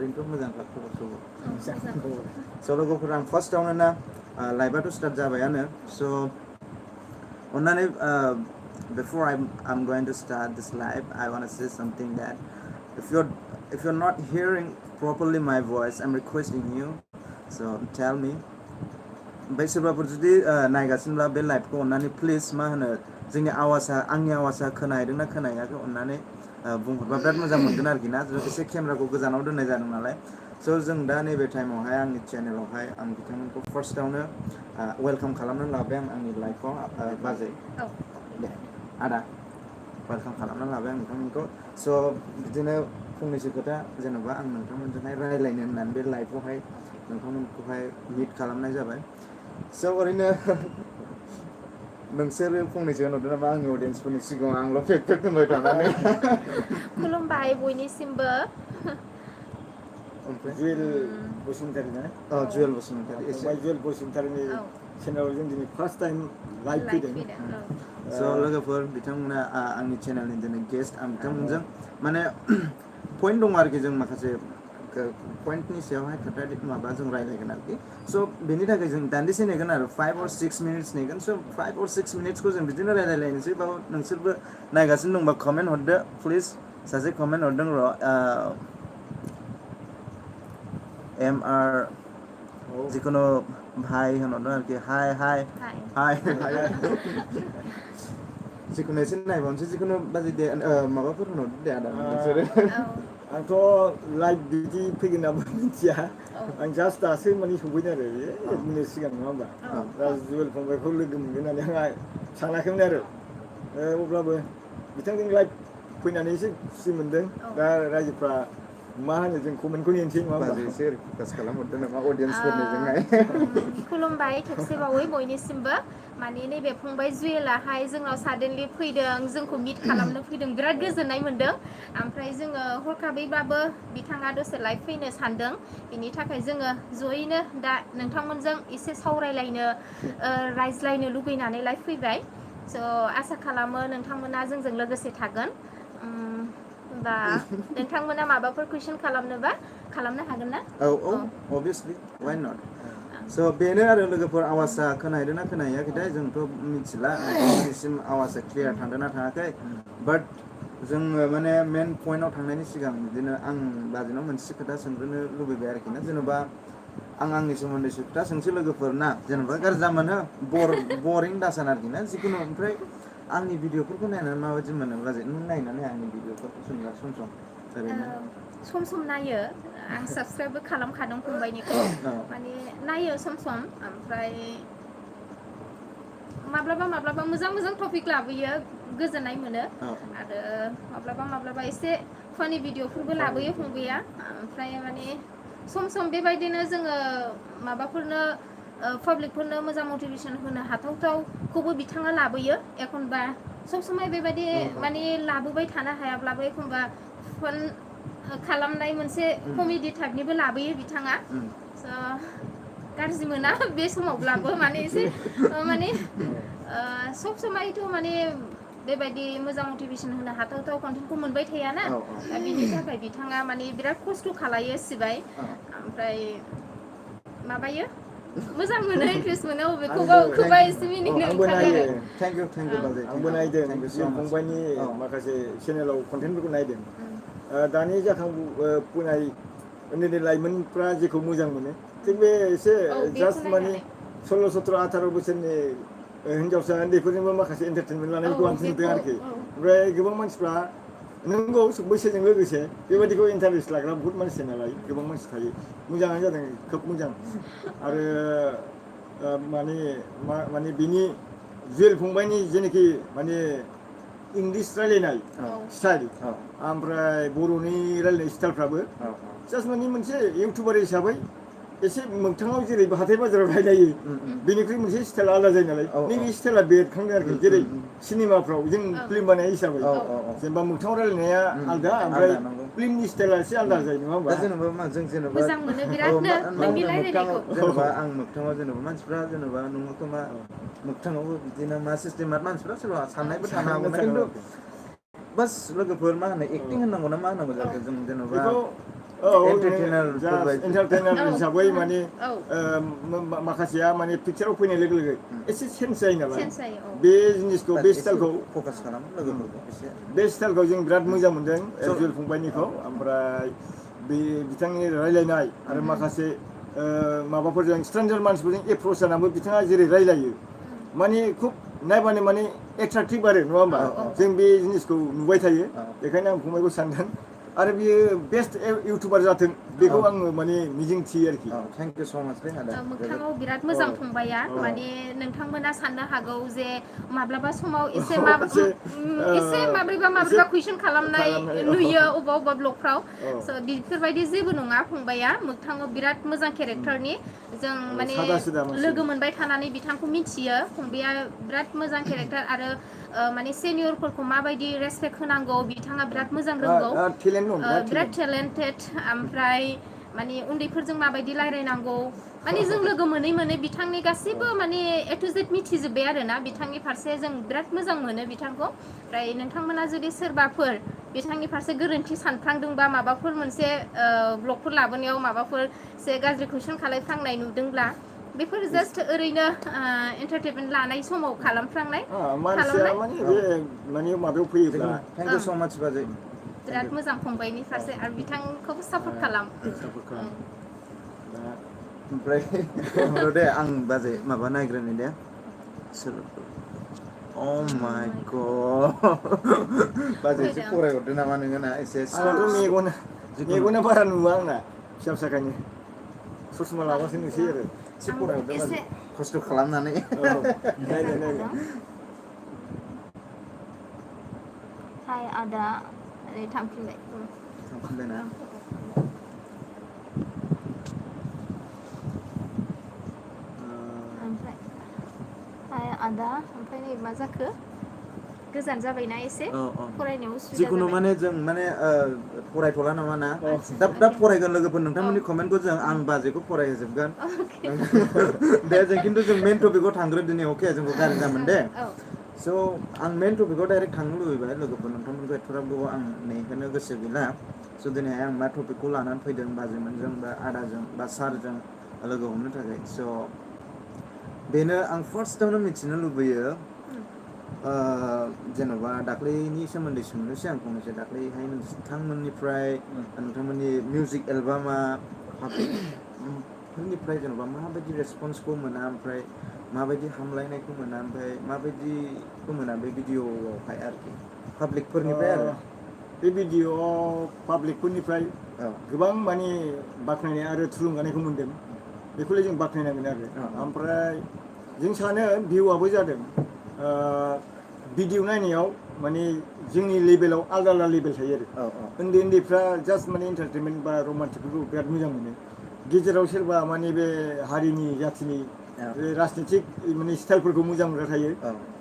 ओरैनोथ' मोजांखा खबर स' लोगोफोर आं फार्स्टआवनो ना लाइभआथ' स्टार्ट जाबायानो स' अन्नानै before I'm going to start this live, I want to say something that if you're not hearing properly my voice, I'm requesting you, so tell me. ओमफ्राय सोरबाफोर जुदि नायगासिनोब्ला बे लाइभखौ अन्नानै प्लिज मा होनो जोंनि आंनि आवाजआ खोनाहैदोंना खोनाहैयाखै अन्नानै बुंहरबा बिराद मोजां मोनगोन आरोखि ना एसे केमेराखौ गोजानाव दोननाय जादों नालाय स' जों दा नैबे टाइमावहाय आंनि चेनेलावहाय आं बिथांमोनखौ फार्स्टआवनो वेलकाम खालामनानै लाबाय आंनि लाइफआव बाजै दे आदा वेलकाम खालामनानै लाबाय आं नोंथांमोनखौ स' बिदिनो फंनैसो खोथा जेन'बा आं नोंथांमोनजोंहाय रायज्लायनो होननानै बे लाइफआवहाय नोंथांमोनखौहाय मिट खालामनाय जाबाय स' ओरैनो नोंसोरो फंनैसो होनहरदो नामा आंनि अडियेन्सफोरनि सिगाङाव आंल' फेक होनबाय थानानै खुलुमबाय बयनिसिमबो जुवेल बसुमतारी ना जुवेल बसुमतारी फंबाय जुवेल बसुमतारीनि चेनेलाव जों दिनै फार्स्ट टाइम लाइभ फैदों स' लोगोफोर बिथांमोना आंनि चेनेलनि दिनै गेस्ट आं बिथांमोनजों माने पइन्ट दं आरोखि जों माखासे पइन्टनि सायावहाय खोथा माबा जों रायज्लायगोन आरोखि स' बेनि थाखाय जों दान्दिसे नेगोन आरो 5 or 6 minutes नेगोन स' 5 or 6 minutesखौ जों बिदिनो रायज्लायलायनोसै बाव नोंसोरबो नायगासिनो दंबा कमेन्ट हरदो प्लिज सासे कमेन्ट हरदों र' MR जिखुनु भाइ होनहरदों आरोखि हाय जिखुनु एसे नायबावनोसै जिखुनु बाजै दे माबाफोर होनहरदो दे आदा नोंसोरो आंथ' लाइभ बिदि फैगोन नामा मिथिया आं जास्ट दासो माने सफैदों आरो 1 मिनिट सिगां नङा होमबा दा जुवेल फंबायखौ लोगो मोनगोन होननानै आंहा सानाखैमोन आरो अब्लाबो बिथांजों लाइभ फैनानै एसे खुसि मोनदों दा रायजोफ्रा मा होनो जों कमेन्टखौ नेनोसै नङा होमबा एसे रिक्वेस्ट खालामहरदो नामा अडियेन्सफोरनिजोंहाय खुलुमबाय खेबसेबावै बयनिसिमबो माने नैबे फंबाय जुवेलाहाय जोंनाव साडेनलि फैदों जोंखौ मिट खालामनो फैदों बिराद गोजोननाय मोनदों ओमफ्राय जोङो हरखाबैबाबो बिथाङा दसे लाइभ फैनो सानदों बिनि थाखाय जोङो जयैनो दा नोंथांमोनजों एसे सावरायलायनो रायज्लायनो लुगैनानै लाइभ फैबाय स' आसा खालामो नोंथांमोना जोंजों लोगोसे थागोन दा नोंथांमोना माबाफोर कुइसन खालामनोबा खालामनो हागोन ना obviously why not स' बेनो आरो लोगोफोर आवाजआ खोनाहैदोंना खोनाहैयाखैथाय जोंथ' मिथिला नोंथांमोननिसिम आवाजआ क्लियार थांदोंना थाङाखै बाट जोङो माने मेन पइन्टआव थांनायनि सिगां बिदिनो आं बाजैनाव मोनसे खोथा सोंग्रोनो लुबैबाय आरोखि ना जेन'बा आं आंनि सोमोन्दैसो खोथा सोंसै लोगोफोर ना जेन'बा गाज्रि दामोनो बरिं दासान आरोखि ना जिखुनु ओमफ्राय आंनि भिडिअफोरखौ नायनानै माबायदि मोनो बाजै नों नायनानै आंनि भिडिअफोरखौ सोंला सम ओरैनो सम नायो आं साबस्क्राइबबो खालामखादों फंबायनिखौ माने नायो सम ओमफ्राय माब्लाबा मोजां टपिक लाबोयो गोजोननाय मोनो आरो माब्लाबा एसे फानि भिडिअफोरबो लाबोयो फंबाया ओमफ्राय माने सम बेबायदिनो जोङो माबाफोरनो पाब्लिकफोरनो मोजां मटिभेसन होनो हाथावथावखौबो बिथाङा लाबोयो एखनबा समाय बेबायदि माने लाबोबाय थानो हायाब्लाबो एखनबा फन खालामनाय मोनसे कमेडि टाइपनिबो लाबोयो बिथाङा गाज्रि मोना बे समावब्लाबो माने एसे माने सब समायथ' माने बेबायदि मोजां मटिभेसन होनो हाथावथाव कन्टेन्टखौ मोनबाय थायाना दा बिनि थाखाय बिथाङा माने बिराद खस्थ' खालायो सिबाय ओमफ्राय माबायो मोजां मोनो इन्ट्रेस्ट मोनो बबेखौबा एसे मिनिनो ओंखारो आंबो नायदों जिउ फंबायनि माखासे चेनेलाव कन्टेन्टफोरखौ नायदों दानि फैनाय उन्दै लाइमोनफ्रा जेखौ मोजां मोनो थिग बे एसे जास्ट माने 16-17 18 बोसोरनि हिन्जावसा उन्दैफोरजोंबो माखासे एन्टारटेनमेन्ट लानायखौ आं नुदों आरोखि ओमफ्राय गोबां मानसिफ्रा नोंगौ बैसोजों लोगोसे बेबायदिखौ इन्टारेस्ट लाग्रा बहुत मानसि नालाय गोबां मानसि थायो मोजाङानो जादों खोब मोजां आरो माने बिनि जुवेल फंबायनि जेनाखि माने इंलिश रायलायनाय स्टाइल ओमफ्राय बर'नि रायलायनाय स्टाइलफ्राबो जास्ट माने मोनसे इउटुबार हिसाबै एसे मोगथाङाव जेरै हाथाय बाजाराव रायलायो बेनिख्रुइ मोनसे स्टाइल आलादा जायो नालाय नैबे स्टाइला बेरखांदों आरोखि जेरै सिनेमाफ्राव जों फिल्म बानाय हिसाबै जेनेबा मोगथाङाव रायलायनाया आलादा ओमफ्राय फिल्मनि स्टाइला एसे आलादा जायो नङा होमबा जेनेबा जों जेनेबा मोजां मोनो बिरादनो नोंनि रायलायनायखौ जेनेबा आं मोगथाङाव जेनेबा मानसिफ्रा जेनेबा नोङो खोमा मोगथाङावबो बिदिनो मा सिस्टेम मानसिफ्रा सोरबा साननायबो थानो हागौ खिन्थु बास लोगोफोर मा होनो एक्टिं होननांगौ ना मा होनांगौ जाखो जों जेनेबा एन्टारटेनार हिसाबै माने माखासेया माने पिक्चाराव फैनाय लोगो लोगो एसे चेन्ज जायो नालाय बे जिनिसखौ बे स्टाइलखौ फकास खालाम लोगोफोरखौ एसे बे स्टाइलखौ जों बिराद मोजां मोनदों जुवेल फंबायनिखौ ओमफ्राय बे बिथांनि रायलायनाय आरो माखासे माबाफोरजों स्ट्रेन्जार मानसिफोरजों एप्रच जानानैबो बिथाङा जेरै रायलायो माने खुब नायबानो माने एट्राक्टिभ आरो नङा होमबा जों बे जिनिसखौ नुबाय थायो बेखायनो आं फंबायखौ सानदों आरो बियो बेस्ट इउटुबार जाथों बेखौ आङो माने मिजिंथियो आरोखि थेंक इउ स' माच मोगथाङाव बिराद मोजां फंबाया माने नोंथांमोना साननो हागौ जे माब्लाबा समाव एसे माब्रैबा कुइसन खालामनाय नुयो अबा अबा ब्लगफ्राव स' बेफोरबायदि जेबो नङा फंबाया मोगथाङाव बिराद मोजां केरेक्टारनि जों माने लोगो मोनबाय थानानै बिथांखौ मिथियो फंबाया बिराद मोजां केरेक्टार आरो माने सेनियरफोरखौ माबायदि रेसपेक्ट होनांगौ बिथाङा बिराद मोजां रोंगौ बिराद टेलेन्टेड ओमफ्राय माने उन्दैफोरजों माबायदि रायलायनांगौ माने जों लोगो मोनै बिथांनि गासैबो माने ए टु जेड मिथिजोब्बाय आरोना बिथांनि फारसे जों बिराद मोजां मोनो बिथांखौ ओमफ्राय नोंथांमोना जुदि सोरबाफोर बिथांनि फारसे गोरोन्थि सानफ्लांदोंबा माबाफोर मोनसे ब्लगफोर लाबोनायाव माबाफोर एसे गाज्रि कुइसन खालामफ्लांनाय नुदोंब्ला बेफोर जास्ट ओरैनो एन्टारटेनमेन्ट लानाय समाव खालामफ्लांनाय माबायाव फैयोब्ला थेंक इउ स' माच बाजै बिराद मोजां फंबायनि फारसे आरो बिथांखौबो सापर्ट खालाम ओमफ्राय दे आं बाजै माबा नायग्रोनि दे अ माय गड बाजै एसे फरायहरदो नामा नोङो ना एसे मेगना बारा नुवा आंना फिसा फिसाखायनो ससमा लाबासो नुसै आरो एसे फरायहरदो बाजै खस्थ' खालामनानै हाय आदा थांफिनबाय ना ओमफ्राय हाय आदा ओमफ्राय नै मा जाखो गोजान जाबायना एसे फरायनायाव उसुबिदा जिखुनु माने जों माने फरायथ'ला नामा ना दा फरायगोन लोगोफोर नोंथांमोननि कमेन्टखौ जों आं बाजैखौ फरायहोजोबगोन दे जों खिन्थु जों मेन टपिकआव थांग्रो दिनै अके जोंखौ गाज्रि जामोन दे स' आं मेन टपिकआव डाइरेक्ट थांनो लुबैबाय लोगोफोर नोंथांमोनखौ एथ'ग्राब गोबाव आं नेहोनो गोसो गैला स' दिनैहाय आं मा टपिकखौ लानानै फैदों बाजैमोनजों बा आदाजों बा सारजों लोगो हमनो थाखाय स' बेनो आं फार्स्टआवनो मिथिनो लुबैयो जेन'बा दाख्लैनि सोमोन्दै सोंनोसै आं फंनैसो दाख्लैहाय नोंथांमोननिफ्राय नोंथांमोननि मिउजिक एलबामा पाब्लिकफोरनिफ्राय जेन'बा माबायदि रेसपन्सखौ मोना ओमफ्राय माबायदि हामलायनायखौ मोना ओमफ्राय माबायदिखौ मोना बे भिडिअ'आवहाय आरोखि पाब्लिकफोरनिफ्राय आरो बे भिडिअ'आव पाब्लिकफोरनिफ्राय गोबां माने बाख्नायनाय आरो थुलुंगानायखौ मोन्दों बेखौलाय जों बाख्नायनांगोन आरो ओमफ्राय जों सानो भिउआबो जादों भिडिअ नायनायाव माने जोंनि लेभेलाव आलदा आलदा लेभेल थायो आरो उन्दैफ्रा जास्ट माने एन्टारटेनमेन्ट बा रमान्टिकफोरखौ बिराद मोजां मोनो गेजेराव सोरबा माने बे हारिनि जाथिनि राजनितिक माने स्टाइलफोरखौ मोजां मोनग्रा थायो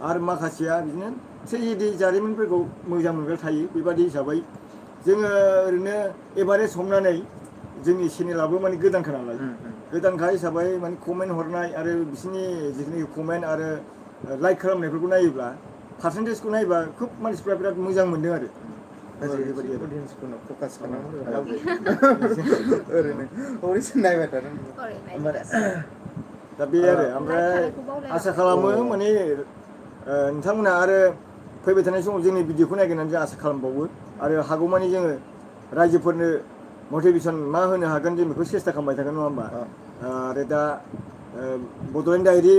आरो माखासेया बिदिनो ट्रेजेडि जारिमिनफोरखौ मोजां मोनग्रा थायो बेबादि हिसाबै जोङो ओरैनो एभारेज हमनानै जोंनि चेनेलाबो माने गोदानखा नालाय गोदानखा हिसाबै माने कमेन्ट हरनाय आरो बिसोरनि जिखिनि कमेन्ट आरो लाइक खालामनायफोरखौ नायोब्ला पार्सेन्टेजखौ नायोबा खुब मानसिफ्रा बिराद मोजां मोनदों आरो अडियन्सफोरनो फकास खालामनो ओरैनो ओरैसो नायबाय थादों दा बे आरो ओमफ्राय आसा खालामो माने नोंथांमोना आरो फैबाय थानाय समाव जोंनि भिडिअखौ नायगोन होननानै जों आसा खालामबावो आरो हागौमानि जोङो रायजोफोरनो मटिभेसन मा होनो हागोन जों बेखौ सेस्था खालामबाय थागोन नङा होमबा आरो दा बड'लेण्ड डायरि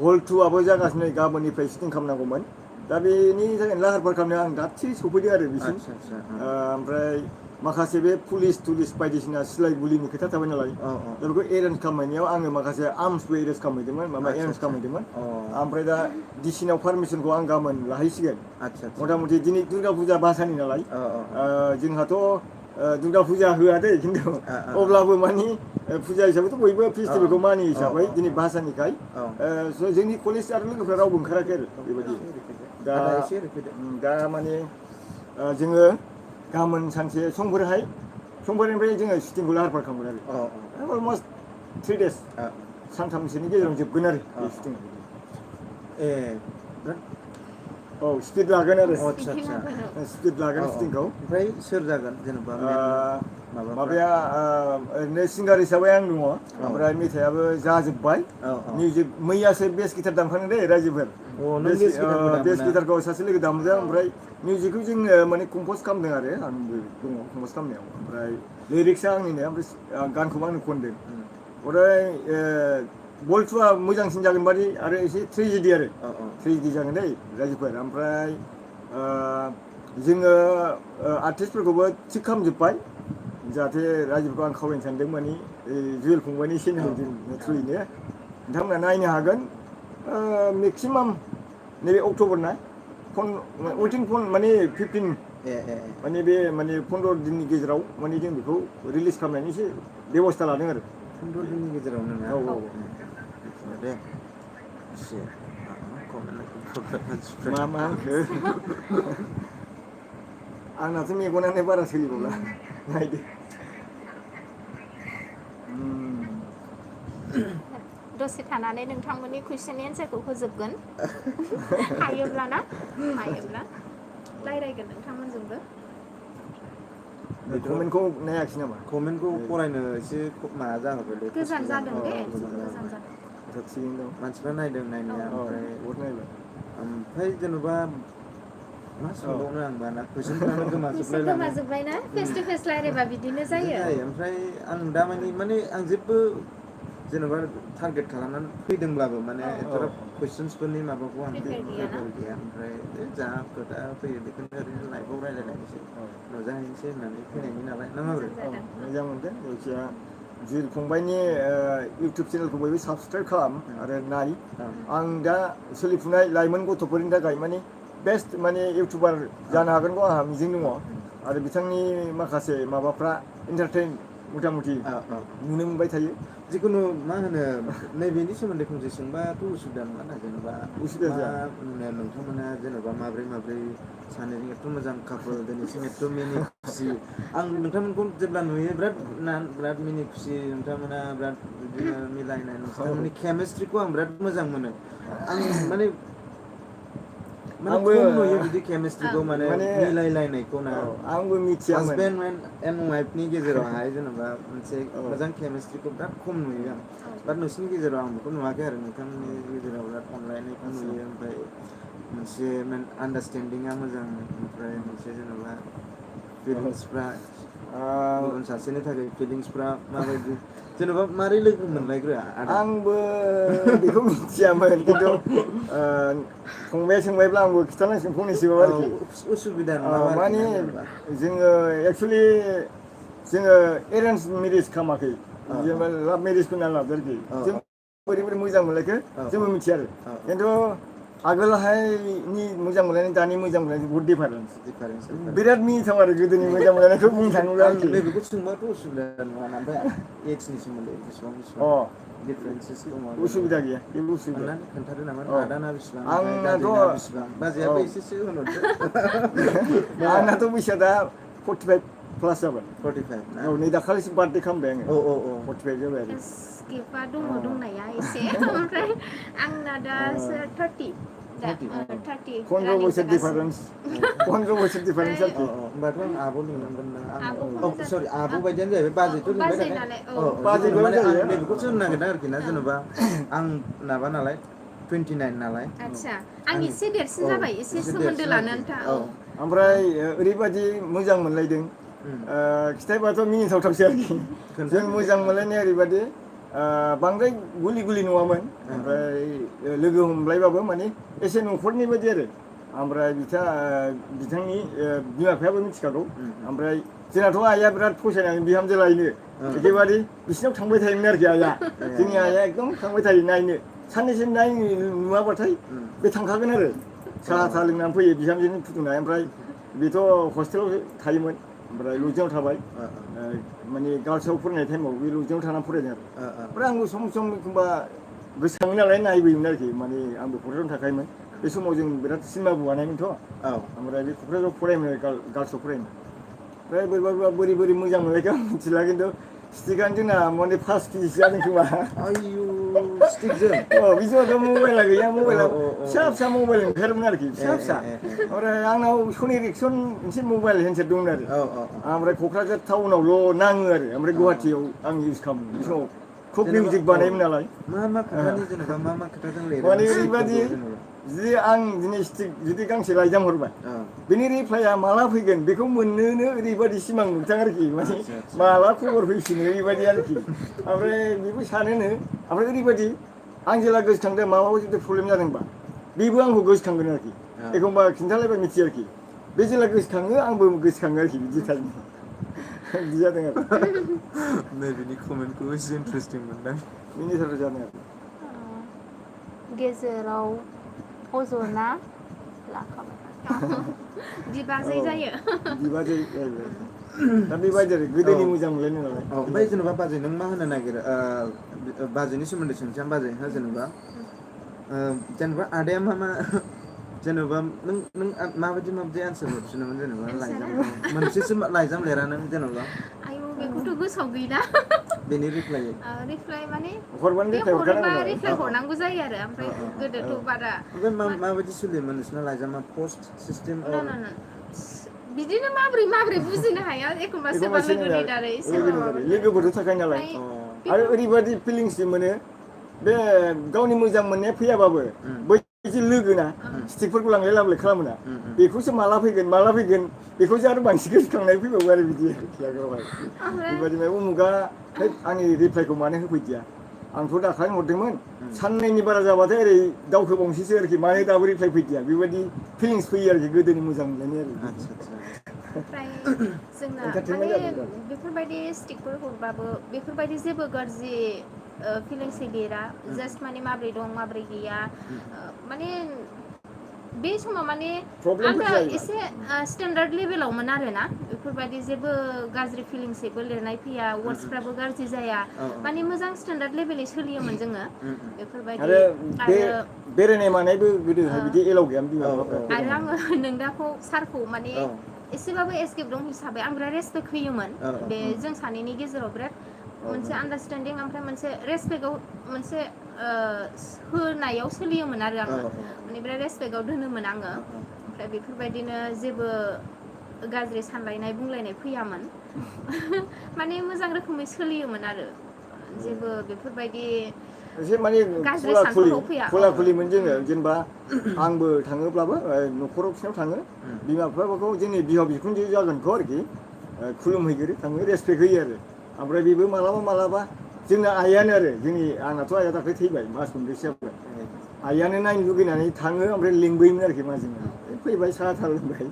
भल 2आबो जागासिनो गाबोननिफ्राय शुटिं खालामनांगौमोन दा बेनि थाखाय लाहार फाहार खालामनायाव आं दासो सफैदों आरो बिसिम ओमफ्राय माखासे बे पुलिस बायदिसिना सिलाय गुलिनि खोथा थाबाय नालाय दा बेखौ एरेन्ज खालामनायाव आङो माखासे आर्मसबो एरेन्ज खालामहैदोंमोन एरेन्ज खालामहैदोंमोन ओमफ्राय दा डिसिनाव पारमिसनखौ आं गाबोन लाहैसिगोन मथा मथि दिनै दुर्गा फुजा भासानि नालाय जोंहाथ' दुर्गा फुजा होआ दै खिन्थु अब्लाबो मानि फुजा हिसाबैथ' बयबो फेस्टिभेलखौ मानियो हिसाबै दिनै भासानिखाय जोंनि कलेज आरो लोगोफ्रा रावबो ओंखाराखै आरो बेबायदि दा माने जोङो गाबोन सानसे समफोरनिफ्राय जोङो शुटिंखौ लाहार फाहार खालामगोन आरो अलमस्ट 3 days सानथामसोनि गेजेराव जोबगोन आरो बे शुटिंआ औ स्पिड लागोन आरो आच्छा आच्छा स्पिड लागोन स्टिंखौ ओमफ्राय सोर जागोन जेनेबा माबाया ओरैनो सिंगार हिसाबै आं दङ ओमफ्राय मेथाइयाबो जाजोब्बाय मिउजिक मैयासो बेस गिटार दामखादों दे रायजोफोर बेस गिटारखौ सासे लोगो दामदों ओमफ्राय मिउजिकखौ जोङो माने कम्पज खालामदों आरो आंबो दङ कम्पज खालामनायाव ओमफ्राय लिरिक्सआ आंनिनो ओमफ्राय गानखौबो आंनो खनदों ओमफ्राय बलथुआ मोजांसिन जागोन बादि आरो एसे ट्रेजेडि आरो ट्रेजेडि जागोन दै रायजोफोर ओमफ्राय जोङो आर्टिस्टफोरखौबो थिग खालामजोब्बाय जाहाथे रायजोफोरखौ आं खावलायनो सानदों माने जुवेल फंबायनि चेनेलजों थ्रुयैनो नोंथांमोना नायनो हागोन मेक्सिमाम नैबे अक्ट'बर ना उइथिं माने 15 माने बे माने 15 दिननि गेजेराव माने जों बेखौ रिलिज खालामनायनि एसे बेबस्था लादों आरो 15 दिननि गेजेरावनो ना औ दे एसे मा होनखो आंनाथ' मेगनानो बारा सोलिबावला नायदो दसे थानानै नोंथांमोननि कुइसन एन्सारखौ होजोबगोन हायोब्ला ना हायोब्ला रायज्लायगोन नोंथांमोनजोंबो कमेन्टखौ नायाखिसै नामा कमेन्टखौ फरायनो एसे माबा जाहोबाय गोजान जादों दे गोजान जादों मानसिफ्रा नायदों नायनाया ओमफ्राय जेनेबा मा सोंबावनो आं दाना कुइसनफ्रानो गोमाजोबबाय ना फेस टु फेस रायज्लायबा बिदिनो जायो ओमफ्राय आं दा माने आं जेबो जेनेबा टारगेट खालामनानै फैदोंब्लाबो माने एथ'ग्राब कुइसन्सफोरनि माबाखौ आं प्रिपेयार गैया ओमफ्राय जा खोथा फैयो बेखौनो ओरैनो लाइफआव रायज्लायलायनोसै नुजाहैनोसै होननानै फैनायनि नालाय ना माबोरै मोजां मोनदों जायखिया जुवेल फंबायनि इउटुब चेनेलखौ बयबो साबसक्राइब खालाम आरो नाय आं दा सोलिफुनाय लाइमोन गथ'फोरनि थाखाय माने बेस्ट माने इउटुबार जानो हागोनखौ आंहा मिजिं दङ आरो बिथांनि माखासे माबाफ्रा इन्टारटेइन मथा मथि नुनो मोनबाय थायो जिखुनु मा होनो नैबेनि सोमोन्दै फंसे सोंबाथ' उसुबिदा नङा ना जेनेबा उसुबिदा जाया नोंथांमोना जेनेबा माब्रै सानैजों एथ' मोजां कापोल दिनैसिम एथ' मिनि खुसि आं नोंथांमोनखौ जेब्ला नुयो बिराद मिनि खुसि नोंथांमोना बिराद बिदिनो मिलायनाय नोंथांमोननि केमिस्ट्रिखौ आं बिराद मोजां मोनो आं माने खम नुयो बिदि केमिस्ट्रिखौ माने मिलायलायनायखौ ना आंबो मिथियामोन हाजबेन्ड एन्ड वाइफनि गेजेरावहाय जेनेबा मोनसे मोजां केमिस्ट्रिखौ बिराद खम नुयो आं बाट नोंसिनि गेजेराव आं बेखौ नुवाखै आरो नोंथांमोननि गेजेराव बिराद अनलायनायखौ नुयो ओमफ्राय मोनसे आन्डारस्टेन्डिंआ मोजां ओमफ्राय मोनसे जेनेबा फिलिंसफ्रा गुबुन सासेनि थाखाय फिलिंसफ्रा माबायदि जेनेबा मारै लोगो मोनलायग्रो आंबो बेखौ मिथियामोन खिन्थु फंबाया सोंबायब्ला आंबो खिन्थानांसिगोन फंनैसोबाव आरोखि उसुबिदा नङा माने जोङो एक्सुवेलि जोङो एरेन्ज मेरेज खालामाखै जेनेबा लाभ मेरेजखौ होनना लादो आरोखि जों बोरै मोजां मोनलायखो जोंबो मिथिया आरो खिन्थु आगोलहायनि मोजां मोनलायनाय दानि मोजां मोनलायनाय बहुद डिफारेन्स बिराद मिनिथाव आरो गोदोनि मोजां मोनलायनायखौ बुंनो थाङोब्ला आरोखि नैबेखौ सोंबाथ' उसुबिदा नङा ओमफ्राय एजनि सोमोन्दै बेसेबां डिफारेन्सेस दङ उसुबिदा गैया जेबो उसुबिदा अननानै खोन्थादो नामा आदाना बेसेबां आंनाथ' दादैना बेसेबां बाजैयाबो एसेसो होनहरदो आंनाथ' बैसोआ दा 45 प्लास जाबाय 45 ना औ नै दाखालिसो बार्थडे खालामबाय आङो 45 जाबाय आरो गिफ्टआ दङ दंनाया एसे ओमफ्राय आंना दा 30 15 बोसोर डिफारेन्स 15 बोसोर डिफारेन्स आरोखि होमबाथ' आं आब' लिंनांगोन ना सरि आब' बायदियानो जाहैबाय बाजैथ' लिंबाय थाखाय बाजैबो माने आं जायो नैबेखौसो होननो नागिरदों आरोखि ना जेनेबा आं माबा नालाय 29 नालाय आच्छा आं एसे देरसिन जाबाय एसे सोमोन्दो लानो आन्था ओमफ्राय ओरैबायदि मोजां मोनलायदों खिथाइबाथ' मिनिथावथावसो आरोखि जों मोजां मोनलायनाया ओरैबायदि बांद्राय गुलि नङामोन ओमफ्राय लोगो हमलायबाबो माने एसे न'खरनि बायदि आरो ओमफ्राय बिथांनि बिमा बिफायाबो मिथिखागौ ओमफ्राय जोंनाथ' आइया बिराद फसायनानै बिहामजो लायनो एखेबारे बिसिनाव थांबाय थायोमोन आरोखि आइया जोंनि आइया एकदम थांबाय थायो नायनो साननैसो नायनो नुवाबाथाय बे थांखागोन आरो साहा थाहा लोंनानै फैयो बिहामजोनि फुदुंनाय ओमफ्राय बेथ' हस्टेलाव थायोमोन ओमफ्राय लजिङाव थाबाय माने गार्लसआव फरायनाय टाइमाव बे लजिङाव थानानै फरायदों आरो ओमफ्राय आंबो सम सम एखमबा गोसोखाङो नालाय नायबोयोमोन आरोखि माने आंबो क'क्राझाराव थाखायोमोन बे समाव जों बिराद सिनेमाबो बानायोमोनथ' ओमफ्राय बे क'क्राझाराव फरायोमोन गार्लसआव फरायोमोन ओमफ्राय बोरै मोजां मोनलायखो आं मिथिला खिन्थु स्टिकानो जोंना माने 5 केजिसो जादों खोमा आयु स्टिकजों बे समावथ' मबाइला गैया मबाइला फिसा मबाइल ओंखारोमोन आरोखि फिसा ओमफ्राय आंनाव सनि रिक्सन मोनसे मबाइल हेन्डसेट दंमोन आरो ओमफ्राय क'क्राझार टाउनावल' नाङो आरो ओमफ्राय गुवाहाटियाव आं इउज खालामो बे समाव खुब मिउजिक बानायोमोन नालाय मा खोथानि जेनेबा मा खोथाजों लिरो माने ओरैबायदि जुदि आं दिनै स्टिक जुदि गांसे लाइजाम हरबाय बेनि रिप्लाइआ माला फैगोन बेखौ मोननोनो ओरैबायदि सिमां नुथां आरोखि माने माला खबर फैफिनो ओरैबायदि आरोखि ओमफ्राय बेबो सानोनो ओमफ्राय ओरैबायदि आं जेला गोसोखांदों माबा जुदि प्रब्लेम जादोंबा बेबो आंखौ गोसोखांगोन आरोखि एखमबा खिन्थालायबा मिथियो आरोखि बे जेला गोसोखाङो आंबो गोसोखाङो आरोखि बिदि टाइम बिदि जादों आरो नैबेनि कमेन्टखौ एसे इन्टारेस्टिं मोनदों मिनिथाव जादों आरो गेजेराव अजना लाखाबाय बिबाजै जायो बिबाजै जाहैबाय दा बेबायदि आरो गोदोनि मोजां मोनलायनाय नालाय ओमफ्राय जेनेबा बाजै नों मा होनो नागिरो बाजैनि सोमोन्दै सोंसै आं बाजै जेनेबा आदाया मा जेनेबा नों माबायदि आनसार हरफिनोमोन जेनेबा लाइजामाव मोनसेसो लाइजाम लिरा नों जेनेबा आयौ बेखौथ' गोसोआव गैला बेनि रिप्लाइ माने हरबानो बे रिप्लाइ हरोबा हरखानांगोन रिप्लाइ हरनांगौ जायो आरो ओमफ्राय गोदोथ' बारा ओमफ्राय माबायदि सोलियोमोन नोंसिना लाइजामा पस्ट सिस्टेम बिदिनो माब्रै बुजिनो हाया एखमबा सोरबा लोगोनि दारै सोरबा लोगोफोरथ' थाखायो नालाय आरो ओरैबायदि फिलिंस मोनो बे गावनि मोजां मोननाया फैयाबाबो बै जे लोगोना स्टिकफोरखौ लांलाय लाबोलाय खालामोना बेखौसो माला फैगोन बेखौसो आरो बांसिन गोसोखांनाय फैबावो आरो बिदि आगोलावहाय बेबायदिनो उमुगा आंनि रिप्लाइखौ मानो होफैदिया आंथ' दाखालि हरदोंमोन साननैनि बारा जाबाथाय ओरै दावखोबावनोसैसो आरोखि मानो दाबो रिप्लाइ फैदिया बेबायदि फिलिंस फैयो आरोखि गोदोनि मोजां मोनलायनाय आरो ओमफ्राय जोंना माने बेफोरबायदि स्टिकफोर हरबाबो बेफोरबायदि जेबो गाज्रि फिलिंसै लिरा जास्ट माने माब्रै दं माब्रै गैया माने बे समाव माने आंना एसे स्टेन्डार्ड लेभेलावमोन आरोना बेफोरबायदि जेबो गाज्रि फिलिंसैबो लिरनाय फैया वार्डसफ्राबो गाज्रि जाया माने मोजां स्टेन्डार्ड लेभेलै सोलियोमोन जोङो बेफोरबायदि आरो बेरायनाय मानायबो गोदोहाय बिदि एलाव गैयामोन आरो आङो नोंदाखौ सारखौ माने एसेबाबो एसकेप दं हिसाबै आं बिराद रेसपेक्ट होयोमोन बे जों सानैनि गेजेराव बिराद मोनसे आन्डारस्टेन्डिं ओमफ्राय मोनसे रेसपेक्टआव मोनसे होनायाव सोलियोमोन आरो आङो माने बिराद रेसपेक्टआव दोनोमोन आङो ओमफ्राय बेफोरबायदिनो जेबो गाज्रि सानलायनाय बुंलायनाय फैयामोन माने मोजां रोखोमै सोलियोमोन आरो जेबो बेफोरबायदि एसे माने खुला खुलिमोन जोङो जेनेबा आंबो थाङोब्लाबो न'खराव बिसिनाव थाङो बिमा बिफाखौ जोंनि बिहाव बिखुनजो जागोनखौ आरोखि खुलुमहैगोरो थाङो रेसपेक्ट होयो आरो ओमफ्राय बेबो मालाबा जोंना आइयानो आरो जोंनि आंनाथ' आइया दाख्लै थैबाय मास मोनब्रैसो जाबाय आइयानो नायनो लुगैनानै थाङो ओमफ्राय लिंबोयोमोन आरोखि माजेनो फैबाय साहा था लोंबाय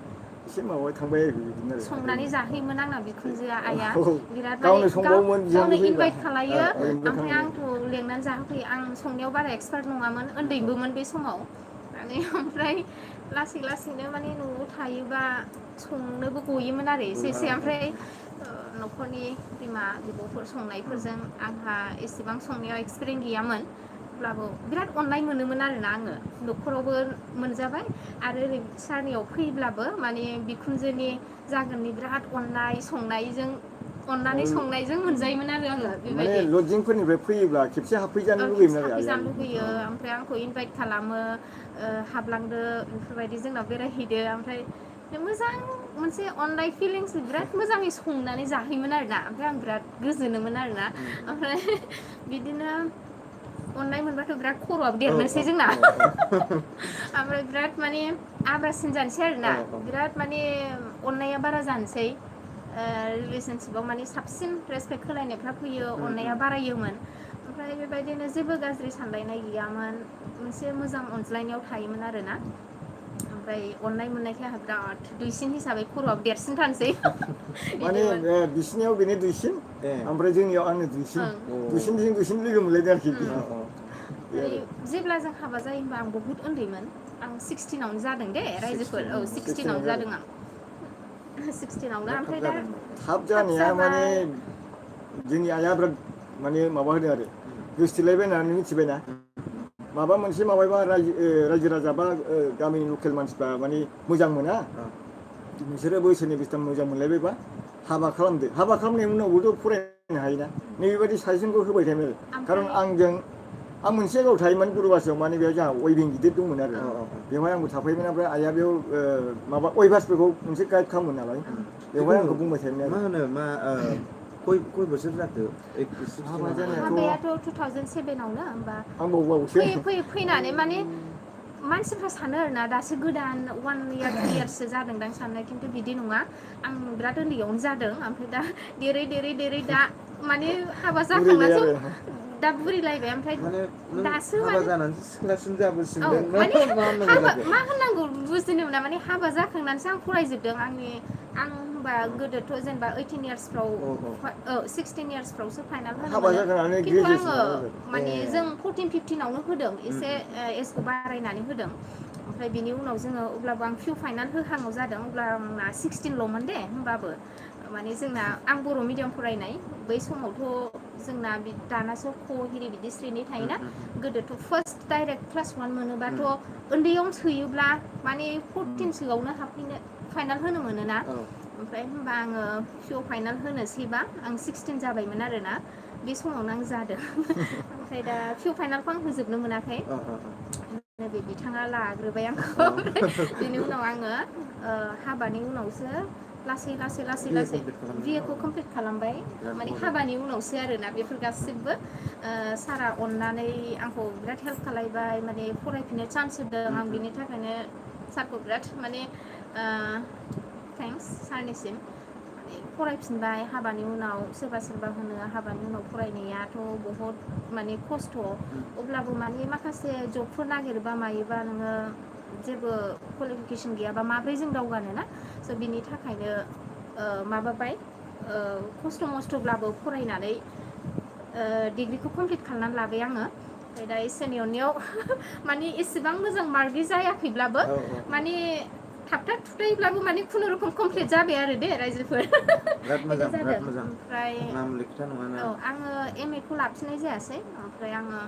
एसे माबा थांबाय आरोखि बिदिनो आरो संनानै जाहोयोमोन आंना बिखुनजोआ आइया बिराद गावनो संबावोमोन गावनो इनभाइट खालायो ओमफ्राय आंखौ लेंनानै जाहोफैयो आं संनायाव बारा एक्सपार्ट नङामोन उन्दैबोमोन बे समाव माने ओमफ्राय लासैनो माने न'आव थायोबा संनोबो गयोमोन आरो एसे ओमफ्राय न'खरनि बिमा बिब'फोर संनायफोरजों आंहा एसेबां संनायाव एक्सपिरियेन्स गैयामोन अब्लाबो बिराद अननाय मोनोमोन आरोना आङो न'खरावबो मोनजाबाय आरो ओरै सारनियाव फैब्लाबो माने बिखुनजोनि जागोननि बिराद अननानै संनायजों मोनजायोमोन आरो आङो माने बेबायदि लजिंफोरनिफ्राय फैयोब्ला खेबसे हाबफैजानो खेबसे लुगैयोमोन आरो हाबफैजानो लुगैयो ओमफ्राय आंखौ इनभाइट खालामो हाबलांदो बेफोरबायदि जोंनाव बेरायहैदो ओमफ्राय मोजां मोनसे अननाय फिलिंस बिराद मोजाङै संनानै जाहोयोमोन आरोना ओमफ्राय आं बिराद गोजोनोमोन आरोना ओमफ्राय बिदिनो अननाय मोनबाथ' बिराद खर'आबो देरनोसै जोंना ओमफ्राय बिराद माने आब्रासिन जानोसै आरोना बिराद माने अननाया बारा जानोसै रिलेसनसिपाव माने साबसिन रेसपेक्ट होलायनायफ्रा फैयो अननाया बारायोमोन ओमफ्राय बेबायदिनो जेबो गाज्रि सानलायनाय गैयामोन मोनसे मोजां अनज्लायनायाव थायोमोन आरोना ओमफ्राय अननाय मोननायखाय आंहा बिराद दुइसिन हिसाबै खर'आबो देरसिनथारनोसै माने बिसिनियाव बेनो दुइसिन ओमफ्राय जोंनियाव आंनो दुइसिन लोगो मोनलायदों आरोखि जेब्ला जों हाबा जायो होमबा आं बहुत उन्दैमोन आं 16आवनो जादों दे रायजोफोर 16आवनो जादों आं 16आवनो ओमफ्राय दा थाब जानाया माने जोंनि आइया बिराद माने माबा होदों आरो गोसथोलायबाय होननानै मिथिबायना माबा मोनसे माबाबा रायजो राजा बा गामिनि लकेल मानसिफ्रा माने मोजां मोना नोंसोरो बोसोरनै बोसोरथाम मोजां मोनलायबायबा हाबा खालामदो हाबा खालामनायनि उनावबोथ' फरायनो हायोना नैबेबायदि साजेसनखौ होबाय थायो खारन आंजों आं मोनसे जायगायाव थायोमोन गुरुबासियाव माने बेयाव जोंहा वेभिं गिदिर दंमोन आरो बेवहाय आंबो थाफायोमोन ओमफ्राय आइया बेयाव माबा वेभार्सफोरखौ मोनसे गाइड खालामो नालाय बेवहाय आंखौ बुंबाय थायोमोन मा आरो होनो मा कय बोसोर जाखो हाबायाथ' 2007 आवनो होमबा आंबो बावबावसो फैनानै माने मानसिफ्रा सानो आरोना दासो गोदान 1 year 2 yearsसो जादोंदां सानो खिन्थु बिदि नङा आं बिराद उन्दैयावनो जादों ओमफ्राय दा देरै दा माने हाबा बुरैबाय जाखांनासो आरो दा बुरिलायबाय ओमफ्राय दासो हाबा माने जानानैसो सिख्लासिन जाबोसिनदों माने मा होननांगौ हाबा जाखो मा होननांगौ बुजिनो मोना माने हाबा जाखांनानैसो आं फरायजोबदों आं होनबा गोदोथ' जेनेबा 18 yearsफ्राव 16 yearsफ्रावसो फाइनाल होनो हाबा मोनो जाखांनानै खिन्थु ग्रेजुवेसन आङो लाबाय माने जों 14 15आवनो होदों एसे एजखौ बारायनानै होदों ओमफ्राय बिनि उनाव जोङो अब्लाबो आं फिउ फाइनाल होहांआव जादों अब्ला आंना 16ल'मोन दे होमबाबो माने जोंना आं बर' मिडियाम फरायनाय बै समावथ' जोंना दानासो ख' हिरि बिदि स्रेनि थायोना गोदोथ' फार्स्ट डाइरेक्ट क्लास 1 मोनोबाथ' उन्दैयावनो सोयोब्ला माने 14सोआवनो हाबफैनो फाइनाल होनो मोनोना ओमफ्राय होनबा आङो फिउ फाइनाल होनोसैबा आं 16 जाबायमोन आरोना बे समावनो आं जादों ओमफ्राय दा फिउ फाइनालखौ आं होजोबनो मोनाखै बे बिथाङा लाग्रोबाय आंखौ बेनि उनाव आङो हाबानि उनावसो लासै बिए खौ कमप्लिट खालामबाय माने हाबानि उनावसो आरोना बेफोर गासिबो सारा अननानै आंखौ बिराद हेल्प खालायबाय माने फरायफिननो चान्स होदों आं बिनि थाखायनो सारखौ बिराद माने थेंक्स सारनिसिम फरायफिनबाय हाबानि उनाव सोरबा होनो हाबानि उनाव फरायनायाथ' बहुत माने खस्थ' अब्लाबो माने माखासे जबफोर नागिरबा मायोबा नोङो जेबो क्वालिफिकेसन गैयाबा माब्रै जों दावगानो ना स' बिनि थाखायनो माबाबाय खस्थ' मस्थ'ब्लाबो फरायनानै डिग्रिखौ कमप्लिट खालामनानै लाबाय आङो ओमफ्राय दा इसोरनि अननायाव माने एसेबां मोजां मार्कनि जायाखैब्लाबो माने थाबथा थुथायब्लाबो माने खुनुरुखुम कमप्लिट जाबाय आरो दे रायजोफोर बिदि जादों ओमफ्राय आङो एम ए खौ लाफिननाय जायासै ओमफ्राय आङो